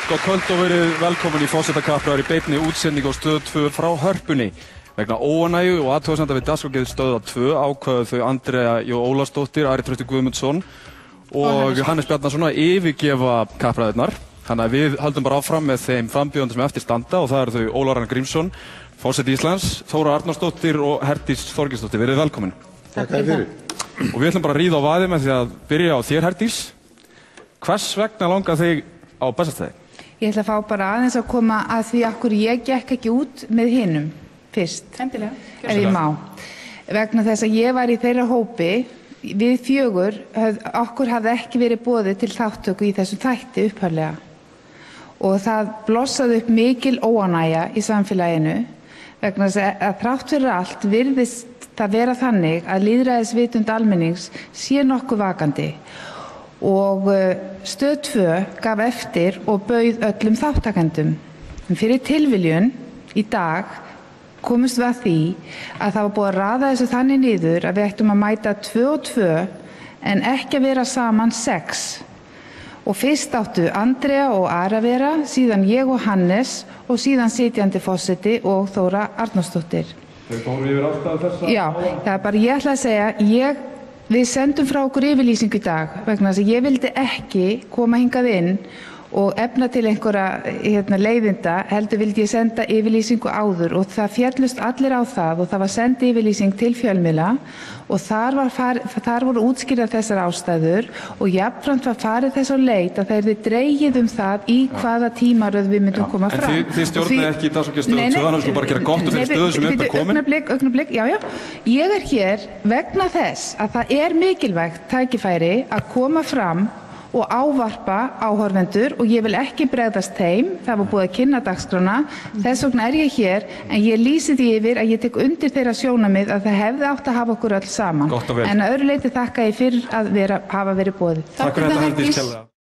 Gott kvöld og verið velkomin í Forsetakappræður í beinni útsendingu á Stöð 2 frá Hörpunni. Vegna óánægju og athugasemda við dagskrárgerð Stöðvar 2 ákváðu þau Andrea Jó Ólafsdóttir, Ari Trausti Guðmundsson og Hannes Bjarnason að yfirgefa kappræðurnar. Þannig að við höldum bara áfram með þeim frambjóðendum sem eftir standa og það eru þau Ólafur Ragnar Grímsson, forseti Íslands, Þóra Arnórsdóttir og Herdís Þorgeirsdóttir. Verið velkomin. Takk fyrir. Og við ætlum bara að ríða á vaðið með því að byrja á þér, Herdís. Hvers vegna langar þig á Bessastaði? Ég ætla að fá bara aðeins að koma að því okkur ég gekk ekki út með hinum fyrst. Endilega. Ef ég má. Vegna þess að ég var í þeirra hópi, við fjögur, okkur hafði ekki verið boðið til þáttöku í þessum þætti upphaflega. Og það blossaði upp mikil óánægja í samfélaginu vegna þess að þrátt fyrir allt virðist það vera þannig að lýðræðisvitund almennings sé nokkuð vakandi. Og Stöð 2 gaf eftir og bauð öllum þáttakendum. En fyrir tilviljun í dag komumst við að því að það var búið að raða þessu þannig niður að við ættum að mæta 2 og 2 en ekki að vera saman 6. Og fyrst áttu Andrea og Ara vera, síðan ég og Hannes og síðan sitjandi forseti og Þóra Arnórsdóttir. Þau fóru yfir ástæðu þessa? Já, það er bara ég ætla að segja, við sendum frá okkur yfirlýsingu í dag vegna þess að ég vildi ekki koma hingað inn og efna til einhverja leiðinda, heldur vildi ég senda yfirlýsingu áður og það féllust allir á það og það var send yfirlýsing til fjölmiðla og þar voru útskýrðar þessar ástæður og jafnframt var farið þess á leit að það yrði dregið það í hvaða tímaröð við myndum koma fram. En þið stjórnið ekki í dagskrárgerð Stöð 2, þannig að við skulum bara gera gott fyrir stöðu sem upp er komin. Augnablik, já. Ég er hér vegna þess að það er mikilvægt tækifæri að koma fram og ávarpa áhorfendur og ég vil ekki bregðast þeim, það var búið að kynna dagskrána, þess vegna er ég hér en ég lýsi því yfir að ég tek undir þeirra sjónarmið að það hefði átt að hafa okkur öll saman. Gott og vel. En að öðru leyti þakka ég fyrir að hafa verið boðið. Takk fyrir þetta, Herdís.